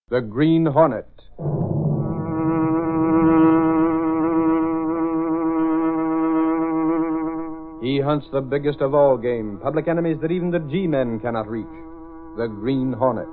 The Green Hornet. He hunts the biggest of all game, public enemies that even the G-men cannot reach. The Green Hornet.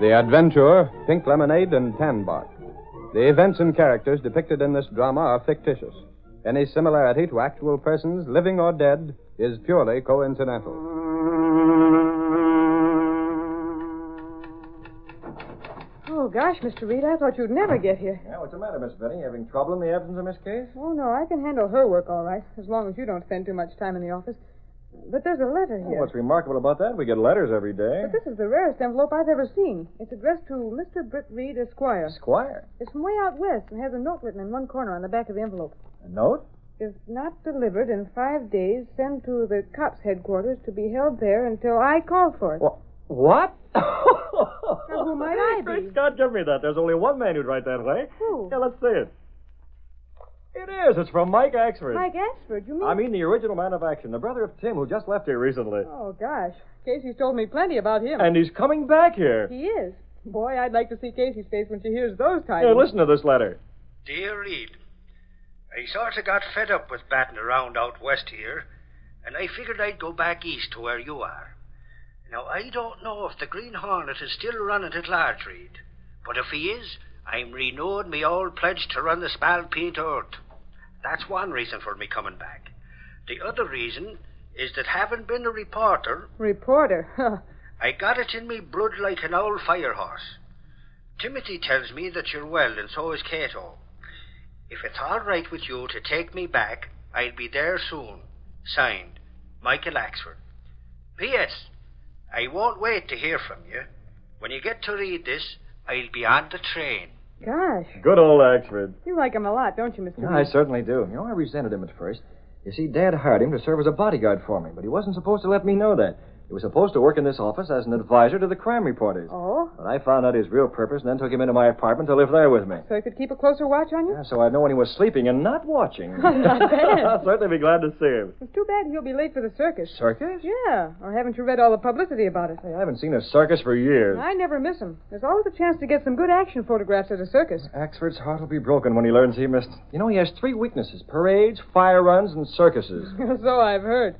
The Adventure, Pink Lemonade, and Tan Bark. The events and characters depicted in this drama are fictitious. Any similarity to actual persons, living or dead, is purely coincidental. Oh, gosh, Mr. Reed, I thought you'd never get here. Yeah, what's the matter, Miss Benny? Having trouble in the absence of Miss Case? Oh, no, I can handle her work all right, as long as you don't spend too much time in the office. But there's a letter here. Oh, what's remarkable about that? We get letters every day. But this is the rarest envelope I've ever seen. It's addressed to Mr. Britt Reed, Esquire. Esquire? It's from way out west and has a note written in one corner on the back of the envelope. A note? If not delivered in 5 days, send to the cops' headquarters to be held there until I call for it. What? Now, who might I be? Great Scott, give me that. There's only one man who'd write that way. Who? Yeah, let's see it. It is. It's from Mike Axford. Mike Axford, you mean? I mean the original man of action, the brother of Tim, who just left here recently. Oh, gosh. Casey's told me plenty about him. And he's coming back here. He is. Boy, I'd like to see Casey's face when she hears those tidings. Here, listen to this letter. Dear Reed, I sort of got fed up with batting around out west here, and I figured I'd go back east to where you are. Now, I don't know if the Green Hornet is still running at large, Reed, but if he is, I'm renewing me old pledge to run the Spalpeen Earth. That's one reason for me coming back. The other reason is that having been a reporter... Reporter? Huh. I got it in me blood like an old fire horse. Timothy tells me that you're well, and so is Cato. If it's all right with you to take me back, I'll be there soon. Signed, Michael Axford. P.S. I won't wait to hear from you. When you get to read this, I'll be on the train. Gosh. Good old Axford. You like him a lot, don't you, Mr. No, Reed? I certainly do. You know, I resented him at first. You see, Dad hired him to serve as a bodyguard for me, but he wasn't supposed to let me know that. He was supposed to work in this office as an advisor to the crime reporters. Oh? But I found out his real purpose and then took him into my apartment to live there with me. So he could keep a closer watch on you? Yeah, so I'd know when he was sleeping and not watching. Not bad. I'll certainly be glad to see him. It's too bad he'll be late for the circus. Circus? Yeah. Or haven't you read all the publicity about it? Hey, I haven't seen a circus for years. I never miss them. There's always a chance to get some good action photographs at a circus. Axford's heart will be broken when he learns he missed. You know, he has 3 weaknesses: parades, fire runs, and circuses. So I've heard.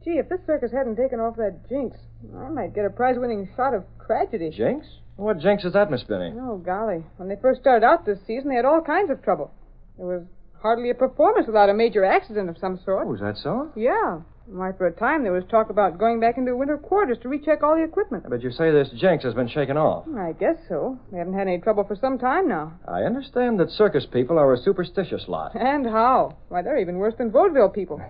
Gee, if this circus hadn't taken off that jinx, I might get a prize-winning shot of tragedy. Jinx? What jinx is that, Miss Benny? Oh, golly. When they first started out this season, they had all kinds of trouble. There was hardly a performance without a major accident of some sort. Oh, is that so? Yeah. Why, for a time, there was talk about going back into winter quarters to recheck all the equipment. But you say this jinx has been shaken off. I guess so. They haven't had any trouble for some time now. I understand that circus people are a superstitious lot. And how? Why, they're even worse than vaudeville people.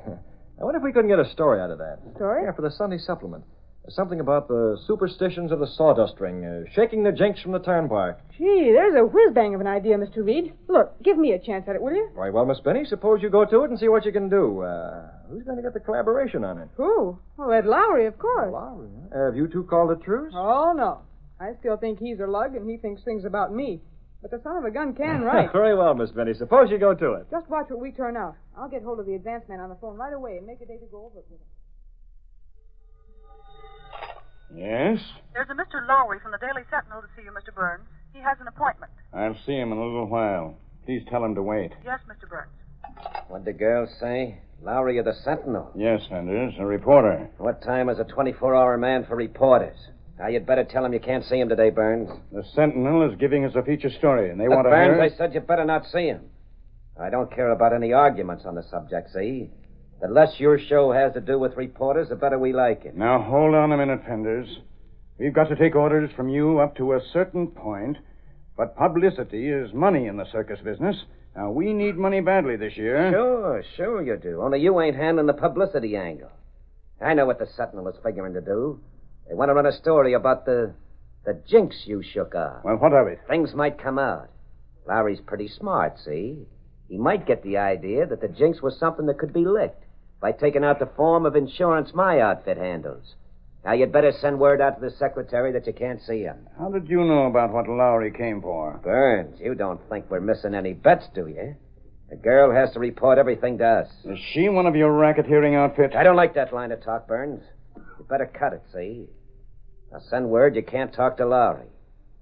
I wonder if we couldn't get a story out of that. Story? Yeah, for the Sunday supplement. Something about the superstitions of the sawdust ring, shaking the jinx from the turnpike. Gee, there's a whiz-bang of an idea, Mr. Reed. Look, give me a chance at it, will you? Very well, Miss Benny. Suppose you go to it and see what you can do. Who's going to get the collaboration on it? Who? Oh, Ed Lowry, of course. Lowry. Have you two called a truce? Oh, no. I still think he's a lug, and he thinks things about me. But the son of a gun can write. Very well, Miss Benny. Suppose you go to it. Just watch what we turn out. I'll get hold of the advance man on the phone right away and make a day to go over it with him. Yes? There's a Mr. Lowry from the Daily Sentinel to see you, Mr. Burns. He has an appointment. I'll see him in a little while. Please tell him to wait. Yes, Mr. Burns. What'd the girl say? Lowry of the Sentinel. Yes, Fenders, a reporter. What time is a 24-hour man for reporters? Now, you'd better tell him you can't see him today, Burns. The Sentinel is giving us a feature story, and they But want to Burns, hear... I said you better not see him. I don't care about any arguments on the subject, see? The less your show has to do with reporters, the better we like it. Now, hold on a minute, Fenders. We've got to take orders from you up to a certain point, but publicity is money in the circus business. Now, we need money badly this year. Sure you do. Only you ain't handling the publicity angle. I know what the Sentinel is figuring to do. They want to run a story about the jinx you shook off. Well, what of it? Things might come out. Lowry's pretty smart, see? He might get the idea that the jinx was something that could be licked by taking out the form of insurance my outfit handles. Now, you'd better send word out to the secretary that you can't see him. How did you know about what Lowry came for? Burns, you don't think we're missing any bets, do you? The girl has to report everything to us. Is she one of your racketeering outfits? I don't like that line of talk, Burns. You better cut it, see? Now, send word you can't talk to Lowry.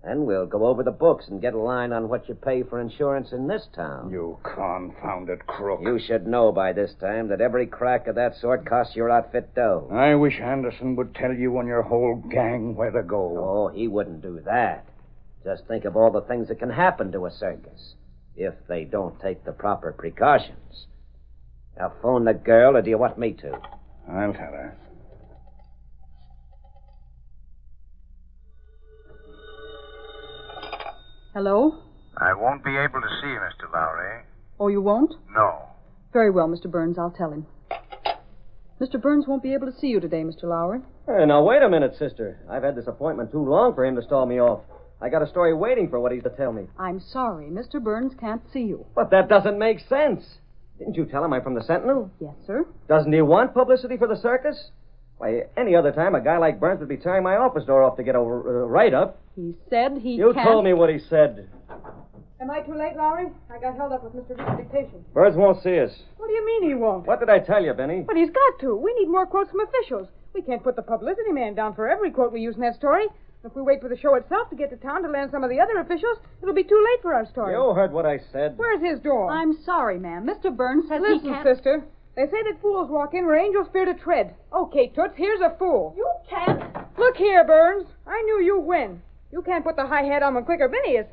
Then we'll go over the books and get a line on what you pay for insurance in this town. You confounded crook. You should know by this time that every crack of that sort costs your outfit dough. I wish Anderson would tell you and your whole gang where to go. Oh, he wouldn't do that. Just think of all the things that can happen to a circus if they don't take the proper precautions. Now, phone the girl, or do you want me to? I'll tell her. Hello? I won't be able to see Mr. Lowry. Oh, you won't? No. Very well, Mr. Burns. I'll tell him. Mr. Burns won't be able to see you today, Mr. Lowry. Hey, now, wait a minute, sister. I've had this appointment too long for him to stall me off. I got a story waiting for what he's to tell me. I'm sorry. Mr. Burns can't see you. But that doesn't make sense. Didn't you tell him I'm from the Sentinel? Yes, sir. Doesn't he want publicity for the circus? Why, any other time, a guy like Burns would be tearing my office door off to get a write-up. He said he You can't... told me what he said. Am I too late, Lowry? I got held up with Mr. Reed's dictation. Burns won't see us. What do you mean he won't? What did I tell you, Benny? But he's got to. We need more quotes from officials. We can't put the publicity man down for every quote we use in that story. If we wait for the show itself to get to town to land some of the other officials, it'll be too late for our story. You heard what I said. Where's his door? I'm sorry, ma'am. Mr. Burns says Listen, he can't... sister. They say that fools walk in where angels fear to tread. Okay, Toots, here's a fool. You can't... Look here, Burns. I knew you win. You can't put the high hat on when Clicker Benny is...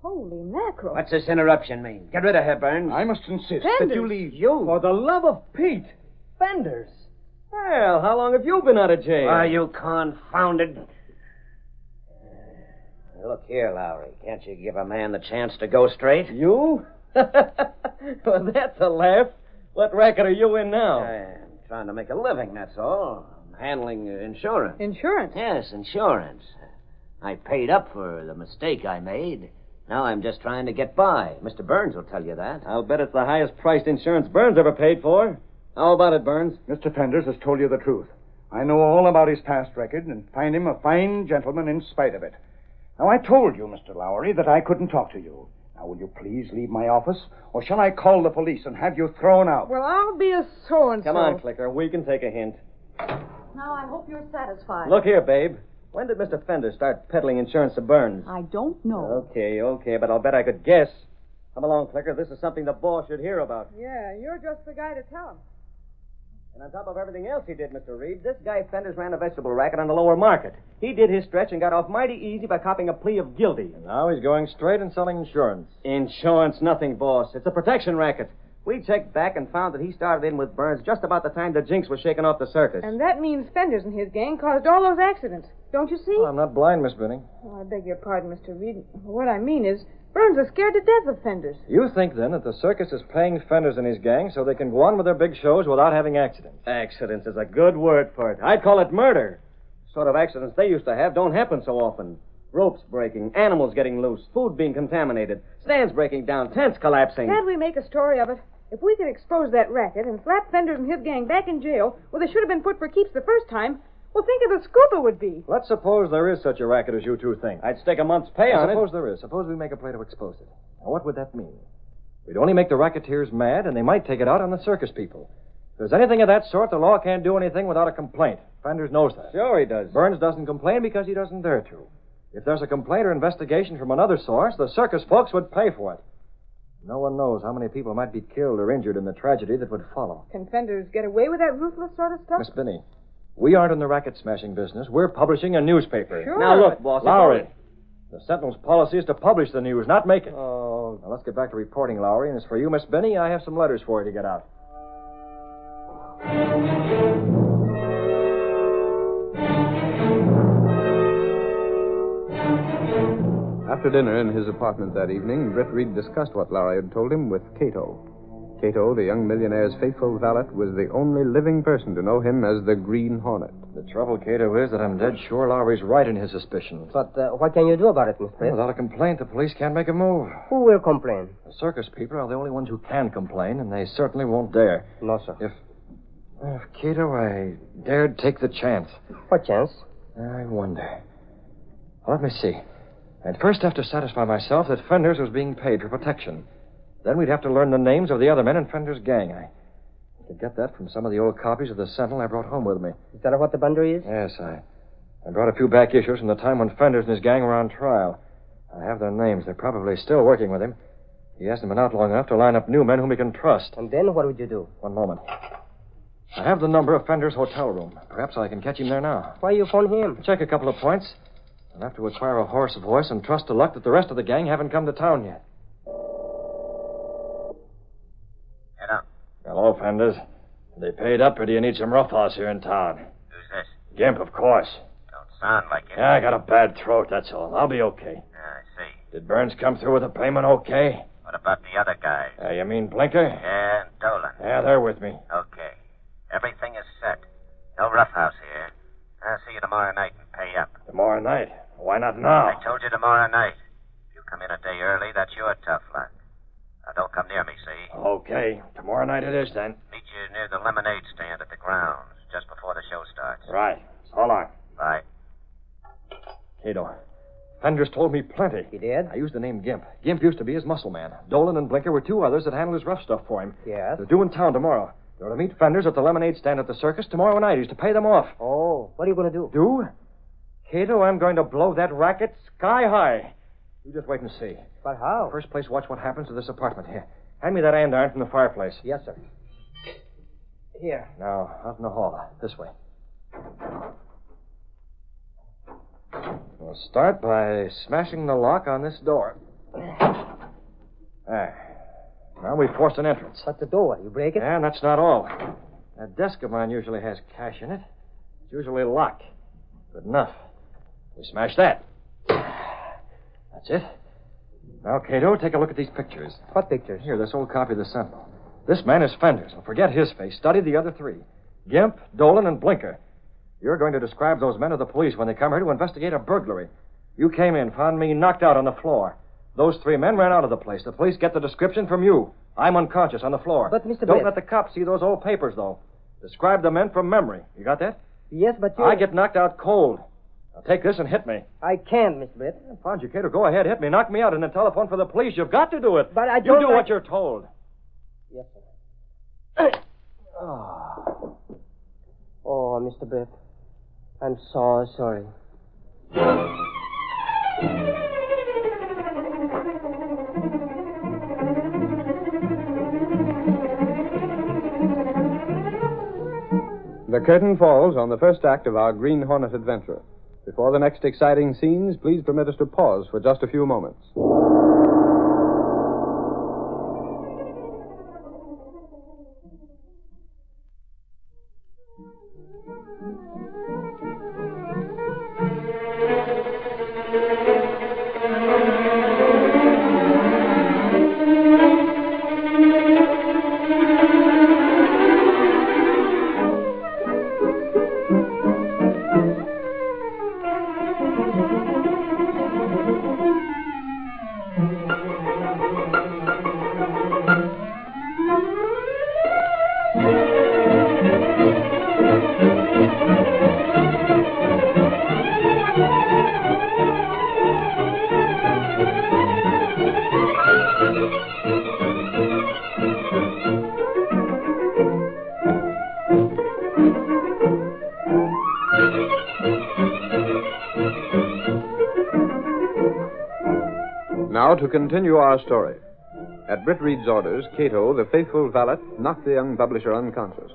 Holy mackerel. What's this interruption mean? Get rid of her, Burns. I must insist Fenders. that you leave. You? For the love of Pete. Fenders. Well, how long have you been out of jail? Are you confounded? Look here, Lowry. Can't you give a man the chance to go straight? You? Well, that's a laugh. What racket are you in now? I'm trying to make a living, that's all. I'm handling insurance. Insurance? Yes, insurance. I paid up for the mistake I made. Now I'm just trying to get by. Mr. Burns will tell you that. I'll bet it's the highest priced insurance Burns ever paid for. How about it, Burns? Mr. Fenders has told you the truth. I know all about his past record and find him a fine gentleman in spite of it. Now, I told you, Mr. Lowry, that I couldn't talk to you. Now, will you please leave my office, or shall I call the police and have you thrown out? Well, I'll be a so-and-so. Come on, Clicker. We can take a hint. Now, I hope you're satisfied. Look here, babe. When did Mr. Fender start peddling insurance to Burns? I don't know. Okay, but I'll bet I could guess. Come along, Clicker. This is something the boss should hear about. Yeah, you're just the guy to tell him. And on top of everything else he did, Mr. Reed, this guy Fenders ran a vegetable racket on the lower market. He did his stretch and got off mighty easy by copying a plea of guilty. And now he's going straight and selling insurance. Insurance, nothing, boss. It's a protection racket. We checked back and found that he started in with Burns just about the time the jinx was shaking off the circus. And that means Fenders and his gang caused all those accidents. Don't you see? Oh, I'm not blind, Miss Benning. Oh, I beg your pardon, Mr. Reed. What I mean is, Burns is scared to death of Fenders. You think, then, that the circus is paying Fenders and his gang so they can go on with their big shows without having accidents? Accidents is a good word for it. I'd call it murder. The sort of accidents they used to have don't happen so often. Ropes breaking, animals getting loose, food being contaminated, stands breaking down, tents collapsing. Can't we make a story of it? If we can expose that racket and slap Fenders and his gang back in jail where they should have been put for keeps the first time, Well, think of the scoop it would be. Let's suppose there is such a racket as you two think. I'd stake a month's pay on it. Suppose there is. Suppose we make a play to expose it. Now, what would that mean? We'd only make the racketeers mad, and they might take it out on the circus people. If there's anything of that sort, the law can't do anything without a complaint. Fenders knows that. Sure he does. Burns doesn't complain because he doesn't dare to. If there's a complaint or investigation from another source, the circus folks would pay for it. No one knows how many people might be killed or injured in the tragedy that would follow. Can Fenders get away with that ruthless sort of stuff? Miss Binney, we aren't in the racket-smashing business. We're publishing a newspaper. Sure. Now, look, boss. Lowry, the Sentinel's policy is to publish the news, not make it. Oh. Now, let's get back to reporting, Lowry. And as for you, Miss Binney, I have some letters for you to get out. After dinner in his apartment that evening, Britt Reed discussed what Lowry had told him with Cato. Cato, the young millionaire's faithful valet, was the only living person to know him as the Green Hornet. The trouble, Cato, is that I'm dead sure Lowry's right in his suspicions. But what can you do about it, Miss Britt? Without a complaint, the police can't make a move. Who will complain? The circus people are the only ones who can complain, and they certainly won't dare. No, sir. If Cato, I dared take the chance. What chance? I wonder. Well, let me see. I'd first have to satisfy myself that Fenders was being paid for protection. Then we'd have to learn the names of the other men in Fender's gang. I could get that from some of the old copies of the Sentinel I brought home with me. Is that what the boundary is? Yes, I brought a few back issues from the time when Fenders and his gang were on trial. I have their names. They're probably still working with him. He hasn't been out long enough to line up new men whom he can trust. And then what would you do? One moment. I have the number of Fender's hotel room. Perhaps I can catch him there now. Why you phone him? Check a couple of points. I'll have to acquire a hoarse voice and trust to luck that the rest of the gang haven't come to town yet. Hello. Hello, Fenders. Are they paid up, or do you need some roughhouse here in town? Who's this? Gimp, of course. Don't sound like it. Yeah, I got a bad throat, that's all. I'll be okay. I see. Did Burns come through with the payment okay? What about the other guys? You mean Blinker? Yeah, and Dolan. Yeah, they're with me. Okay. Everything is set. No roughhouse here. I'll see you tomorrow night and pay up. Tomorrow night? Why not now? I told you tomorrow night. If you come in a day early, that's your tough luck. Now, don't come near me, see? Okay. Tomorrow night it is, then. Meet you near the lemonade stand at the grounds, just before the show starts. Right. So long. Bye. Cato, Fenders told me plenty. He did? I used the name Gimp. Gimp used to be his muscle man. Dolan and Blinker were two others that handled his rough stuff for him. Yes? They're due in town tomorrow. They're to meet Fenders at the lemonade stand at the circus tomorrow night. He's to pay them off. Oh, what are you going to do? Do? Cato, I'm going to blow that racket sky high. You just wait and see. But how? First place, watch what happens to this apartment here. Hand me that andiron from the fireplace. Yes, sir. Here. Now, out in the hall. This way. We'll start by smashing the lock on this door. There. Now we forced an entrance. What's the door? You break it? And that's not all. That desk of mine usually has cash in it. It's usually locked. Good enough. We smash that. That's it. Now, Cato, take a look at these pictures. What pictures? Here, this old copy of the Sentinel. This man is Fenders. Now, forget his face. Study the other three. Gimp, Dolan, and Blinker. You're going to describe those men to the police when they come here to investigate a burglary. You came in, found me knocked out on the floor. Those three men ran out of the place. The police get the description from you. I'm unconscious on the floor. But, Mr. Don't Britt... let the cops see those old papers, though. Describe the men from memory. You got that? Yes, but you... I get knocked out cold. Now take this and hit me. I can't, Mr. Britt. Found you, Cato. Go ahead, hit me. Knock me out and then telephone for the police. You've got to do it. But I don't... You do what you're told. Yes, sir. Oh, Mr. Britt. I'm so sorry. The curtain falls on the first act of our Green Hornet adventure. Before the next exciting scenes, please permit us to pause for just a few moments. Now, to continue our story. At Britt Reed's orders, Cato, the faithful valet, knocked the young publisher unconscious.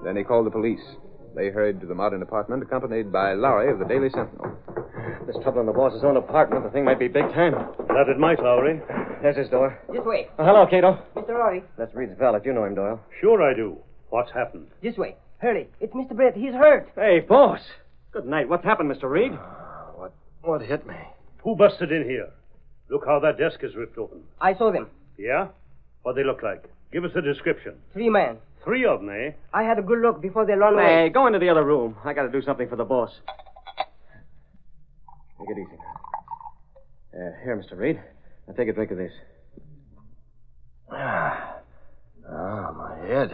Then he called the police. They hurried to the modern apartment, accompanied by Lowry of the Daily Sentinel. There's trouble in the boss's own apartment. The thing might be big time. That it might, Lowry. There's his door. This way. Oh, hello, Cato. Mr. Lowry. That's Reed's valet. You know him, Doyle. Sure I do. What's happened? This way. Hurry. It's Mr. Brett. He's hurt. Hey, boss. Good night. What's happened, Mr. Reed? What hit me? Who busted in here? Look how that desk is ripped open. I saw them. Yeah? What they look like? Give us a description. 3 men. 3 of them, eh? I had a good look before they ran away. Hey, go into the other room. I got to do something for the boss. Take it easy. Here, Mr. Reed. Now take a drink of this. My head.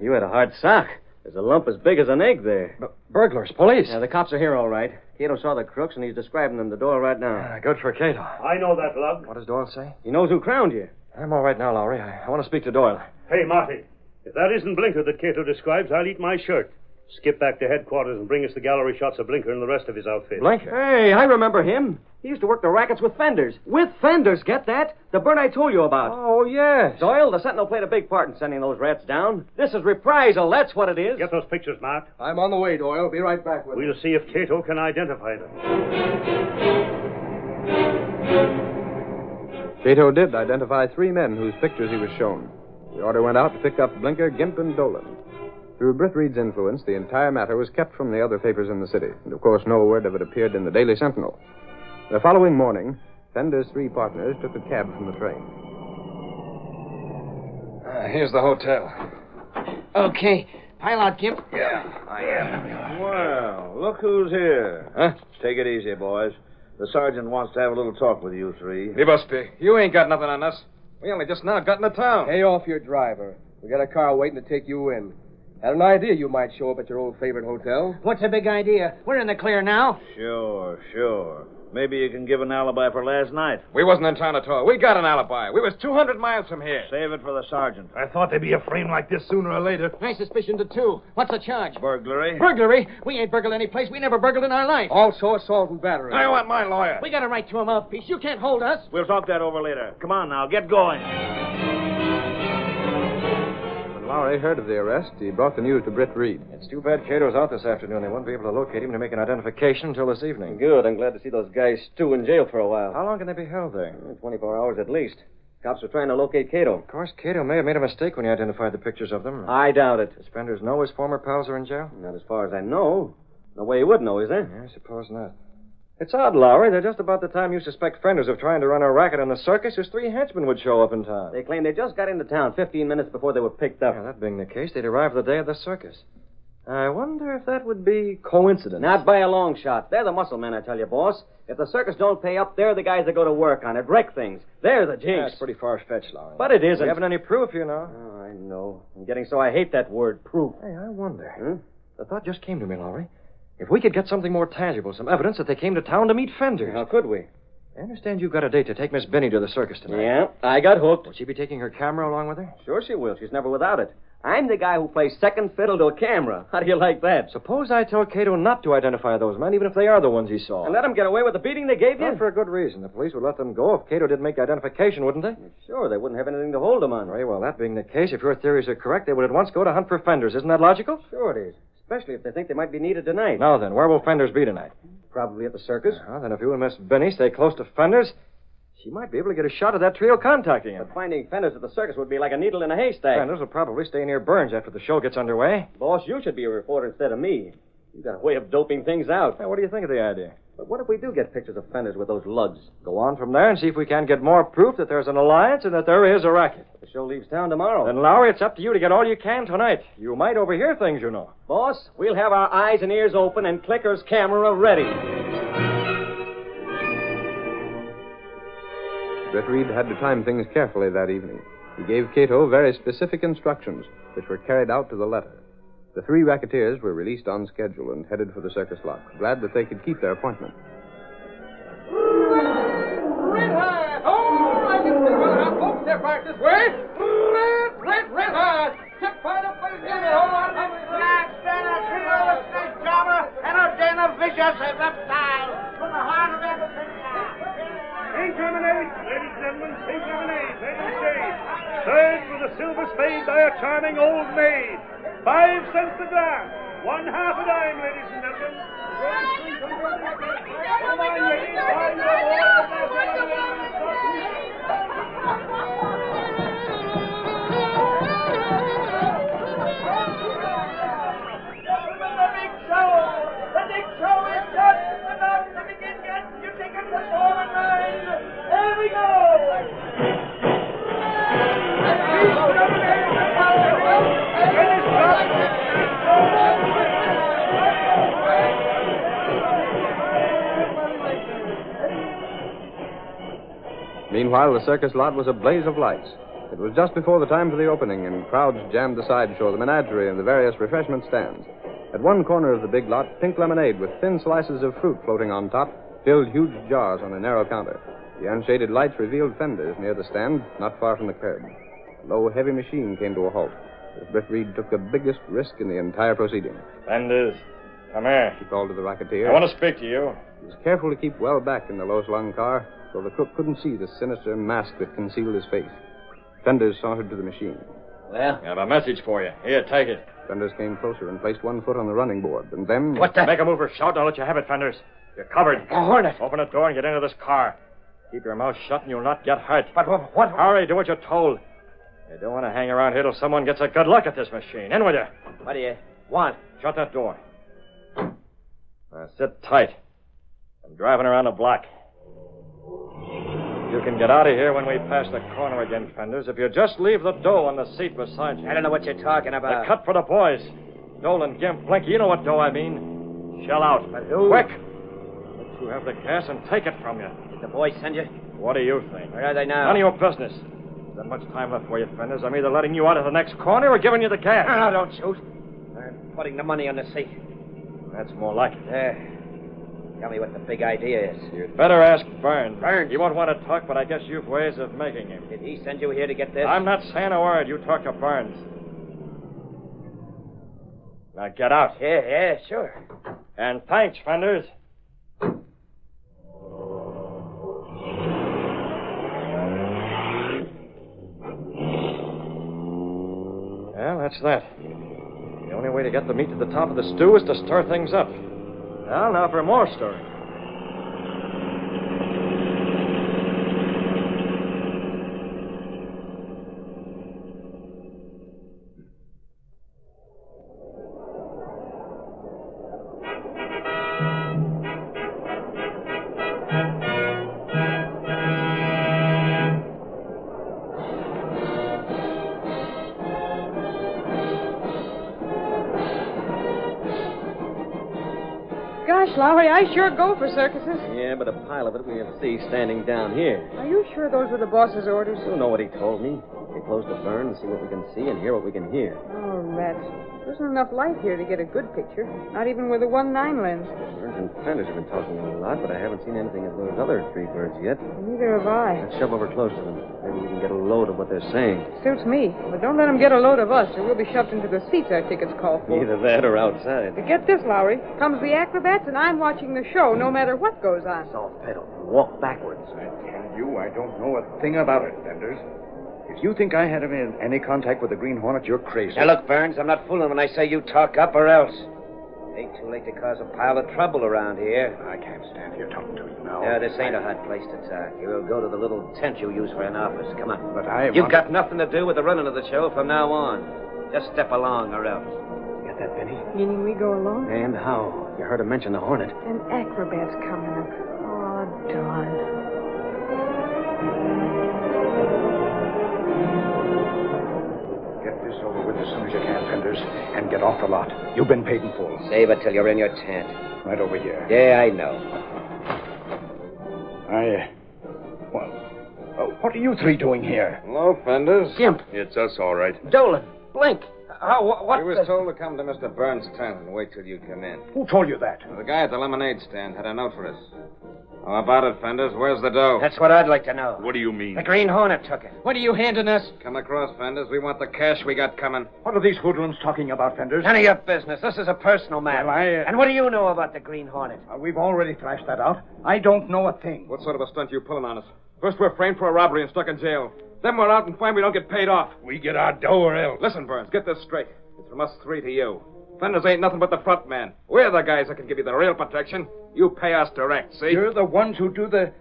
You had a hard sock. There's a lump as big as an egg there. Burglars, police. Yeah, the cops are here, all right. Cato saw the crooks, and he's describing them to Doyle right now. Good for Cato. I know that, Lug. What does Doyle say? He knows who crowned you. I'm all right now, Lowry. I want to speak to Doyle. Hey, Marty. If that isn't Blinker that Cato describes, I'll eat my shirt. Skip back to headquarters and bring us the gallery shots of Blinker and the rest of his outfit. Blinker? Hey, I remember him. He used to work the rackets with fenders. With fenders, get that? The burn I told you about. Oh, yes. Doyle, the Sentinel played a big part in sending those rats down. This is reprisal, that's what it is. Get those pictures, Mart. I'm on the way, Doyle. Be right back with you. We'll see if Cato can identify them. Cato did identify 3 men whose pictures he was shown. The order went out to pick up Blinker, Gimp, and Dolan. Through Britt Reed's influence, the entire matter was kept from the other papers in the city, and of course no word of it appeared in the Daily Sentinel. The following morning, Fender's 3 partners took a cab from the train. Here's the hotel. Okay. Pile out, Gimp. Yeah, I am. Well, look who's here. Huh? Take it easy, boys. The sergeant wants to have a little talk with you 3. He must be. You ain't got nothing on us. We only just now got into town. Pay off your driver. We got a car waiting to take you in. Had an idea you might show up at your old favorite hotel. What's the big idea? We're in the clear now. Sure. Maybe you can give an alibi for last night. We wasn't in town at all. We got an alibi. We was 200 miles from here. Save it for the sergeant. I thought they'd be a frame like this sooner or later. My suspicion to 2. What's the charge? Burglary. Burglary? We ain't burgled any place. We never burgled in our life. Also assault and battery. I want my lawyer. We got a right to a mouthpiece. You can't hold us. We'll talk that over later. Come on now, get going. When Lowry heard of the arrest, he brought the news to Britt Reed. It's too bad Cato's out this afternoon. They won't be able to locate him to make an identification until this evening. Good. I'm glad to see those guys stew in jail for a while. How long can they be held there? 24 hours at least. Cops are trying to locate Cato. Of course, Cato may have made a mistake when he identified the pictures of them. I doubt it. Does Fenders know his former pals are in jail? Not as far as I know. No way he would know, is there? Yeah, I suppose not. It's odd, Lowry. They're just about the time you suspect Fenders of trying to run a racket in the circus, his 3 henchmen would show up in town. They claim they just got into town 15 minutes before they were picked up. Yeah, that being the case, they'd arrive the day of the circus. I wonder if that would be coincidence. Not by a long shot. They're the muscle men, I tell you, boss. If the circus don't pay up, they're the guys that go to work on it, wreck things. They're the jinx. That's pretty far-fetched, Lowry. But it isn't. We haven't any proof, you know. Oh, I know. I'm getting so I hate that word, proof. Hey, I wonder. The thought just came to me, Lowry. If we could get something more tangible, some evidence that they came to town to meet Fenders. How could we? I understand you've got a date to take Miss Benny to the circus tonight. Yeah, I got hooked. Will she be taking her camera along with her? Sure she will. She's never without it. I'm the guy who plays second fiddle to a camera. How do you like that? Suppose I tell Cato not to identify those men, even if they are the ones he saw. And let them get away with the beating they gave you? Not for a good reason. The police would let them go if Cato didn't make the identification, wouldn't they? Sure, they wouldn't have anything to hold them on. Very well, that being the case, if your theories are correct, they would at once go to hunt for Fenders. Isn't that logical? Sure it is. Especially if they think they might be needed tonight. Now then, where will Fenders be tonight? Probably at the circus. Then if you and Miss Benny stay close to Fenders, she might be able to get a shot of that trio contacting him. But finding Fenders at the circus would be like a needle in a haystack. Fenders will probably stay near Burns after the show gets underway. Boss, you should be a reporter instead of me. You've got a way of doping things out. Now, what do you think of the idea? But what if we do get pictures of Fenders with those lugs? Go on from there and see if we can get more proof that there's an alliance and that there is a racket. The show leaves town tomorrow. Then, Lowry, it's up to you to get all you can tonight. You might overhear things, you know. Boss, we'll have our eyes and ears open and Clicker's camera ready. Britt Reed had to time things carefully that evening. He gave Cato very specific instructions, which were carried out to the letter. The 3 racketeers were released on schedule and headed for the circus lot, glad that they could keep their appointment. Red hot! Oh, I can see well now, folks. Step right this way. Red hot! Step right up by the gate. Black Santa, Creole State Jobber, and a den of vicious reptiles from the heart of Abyssinia. Incriminate! Ladies silver spade by a charming old maid. 5 cents the glass. 1/2 a dime, ladies and gentlemen. Come on, ladies. Buy your The big show is just about to begin. Get your tickets at 4 and 9. Here we go. Meanwhile, the circus lot was a blaze of lights. It was just before the time for the opening, and crowds jammed the sideshow, the menagerie, and the various refreshment stands. At one corner of the big lot, pink lemonade with thin slices of fruit floating on top filled huge jars on a narrow counter. The unshaded lights revealed fenders near the stand, not far from the curb. A low, heavy machine came to a halt as Britt Reed took the biggest risk in the entire proceeding. Fenders, come here. He called to the racketeer. I want to speak to you. He was careful to keep well back in the low-slung car, so the crook couldn't see the sinister mask that concealed his face. Fenders sauntered to the machine. Well? I have a message for you. Here, take it. Fenders came closer and placed one foot on the running board, and then... What the... Make a move or shout, I'll let you have it, Fenders. You're covered. A Hornet. Open the door and get into this car. Keep your mouth shut and you'll not get hurt. But what... Hurry, do what you're told. You don't want to hang around here till someone gets a good look at this machine. In with you. What do you want? Shut that door. Now, sit tight. I'm driving around the block. You can get out of here when we pass the corner again, Fenders, if you just leave the dough on the seat beside you. I don't know what you're talking about. The cut for the boys. Dolan, Gimp, Blinky, you know what dough I mean. Shell out. But who? Quick! Let you have the gas and take it from you. Did the boys send you? What do you think? Where are they now? None of your business. There's not much time left for you, Fenders. I'm either letting you out of the next corner or giving you the gas. No, don't shoot. I'm putting the money on the seat. That's more like it. There. Tell me what the big idea is. You'd better ask Burns. Burns? He won't want to talk, but I guess you've ways of making him. Did he send you here to get this? I'm not saying a word. You talk to Burns. Now get out. Yeah, sure. And thanks, Fenders. Well, that's that. The only way to get the meat to the top of the stew is to stir things up. Well, now for more stirring. Gosh, Lowry, I sure go for circuses. Yeah, but a pile of it we'll see standing down here. Are you sure those were the boss's orders? You know what he told me. They close the burn and see what we can see and hear what we can hear. Oh, rats. There isn't enough light here to get a good picture. Not even with a 1.9 lens. Burns and Fenders have been talking a lot, but I haven't seen anything of those other 3 birds yet. Neither have I. Let's shove over close to them. Maybe we can get a load of what they're saying. Suits me. But don't let them get a load of us, or we'll be shoved into the seats our tickets call for. Either that or outside. But get this, Lowry. Comes the acrobats, and I'm watching the show no matter what goes on. Soft pedal. Walk backwards. I tell you, I don't know a thing about it, Fenders. If you think I had any contact with the Green Hornet, you're crazy. Now, look, Burns, I'm not fooling when I say you talk up or else. It ain't too late to cause a pile of trouble around here. I can't stand here talking to you now. No, this ain't a hot place to talk. You'll go to the little tent you use for an office. Come on. But I You've got nothing to do with the running of the show from now on. Just step along or else. You got that, Benny? Meaning we go alone? And how? You heard him mention the Hornet. An acrobat's coming up. Oh, darn. Get this over with as soon as you can, Fenders, and get off the lot. You've been paid in full. Save it till you're in your tent. Right over here. Yeah, I know. What are you 3 doing here? Hello, Fenders. Gimp. It's us, all right. Dolan. Blink. What? We was told to come to Mr. Burns' tent and wait till you come in. Who told you that? The guy at the lemonade stand had a note for us. How about it, Fenders? Where's the dough? That's what I'd like to know. What do you mean? The Green Hornet took it. What are you handing us? Come across, Fenders. We want the cash we got coming. What are these hoodlums talking about, Fenders? None of your business. This is a personal matter. Well, And what do you know about the Green Hornet? We've already thrashed that out. I don't know a thing. What sort of a stunt you pulling on us? First, we're framed for a robbery and stuck in jail. Then we're out and find we don't get paid off. We get our dough or else. Listen, Burns, get this straight. It's from us three to you. Fenders ain't nothing but the front man. We're the guys that can give you the real protection. You pay us direct, see? You're the ones who do the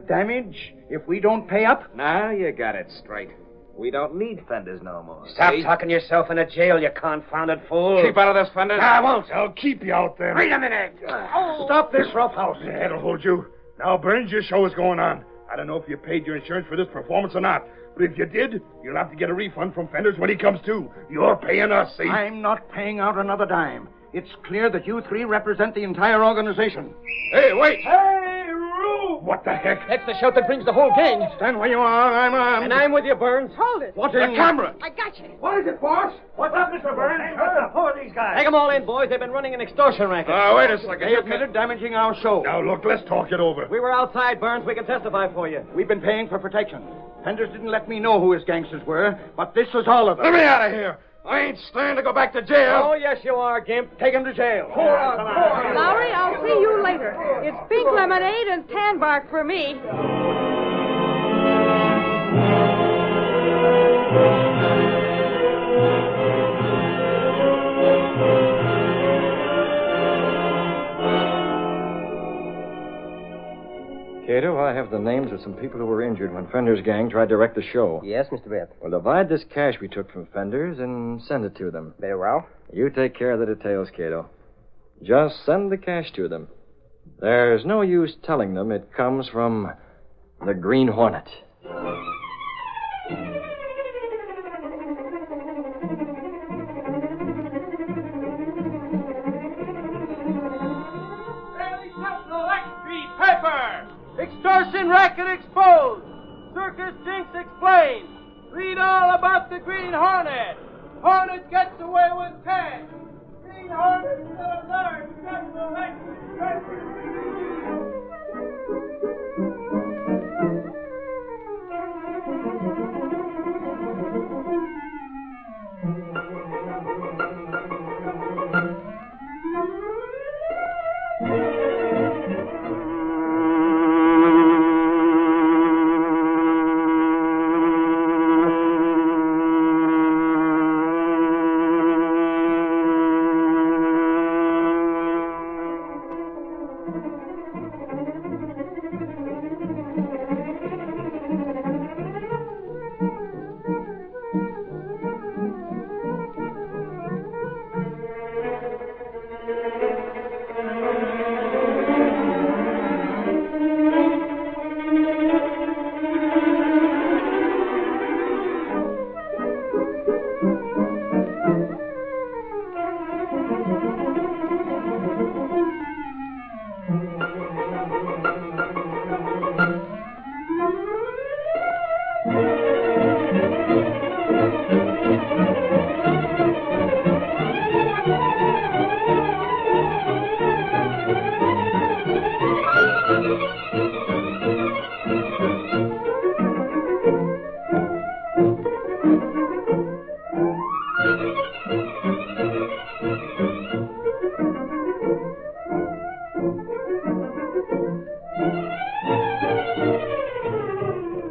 damage if we don't pay up? Now you got it straight. We don't need Fenders no more. Stop see? talking yourself into jail, you confounded fool. Keep out of this, Fenders. I won't. I'll keep you out there. Wait a minute. Stop this roughhouse. That'll hold you. Now, Burns, your show is going on. I don't know if you paid your insurance for this performance or not, but if you did, you'll have to get a refund from Fenders when he comes to. You're paying us, see? I'm not paying out another dime. It's clear that you three represent the entire organization. Hey, wait! Hey, Rube! What the heck? That's the shout that brings the whole gang. Stand where you are. I'm on. And I'm with you, Burns. Hold it. What The in... camera! I got you. What is it, boss? What's up, Mr. Burns? What's up? Who are these guys? Take them all in, boys. They've been running an extortion racket. Wait a second. They admitted damaging our show. Now, look, let's talk it over. We were outside, Burns. We can testify for you. We've been paying for protection. Fenders didn't let me know who his gangsters were, but this was all of them. Let me out of here. I ain't staying to go back to jail. Oh, yes, you are, Gimp. Take him to jail. Lowry, I'll see you later. It's pink lemonade and tan bark for me. Cato, I have the names of some people who were injured when Fender's gang tried to wreck the show. Yes, Mr. Biff. Well, divide this cash we took from Fender's and send it to them. Very well. You take care of the details, Cato. Just send the cash to them. There's no use telling them it comes from the Green Hornet. Extortion racket exposed. Circus Jinx explained. Read all about the Green Hornet. Hornet gets away with cash. Green Hornet still alive. Gets elected.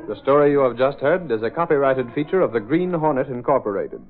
The story you have just heard is a copyrighted feature of the Green Hornet Incorporated.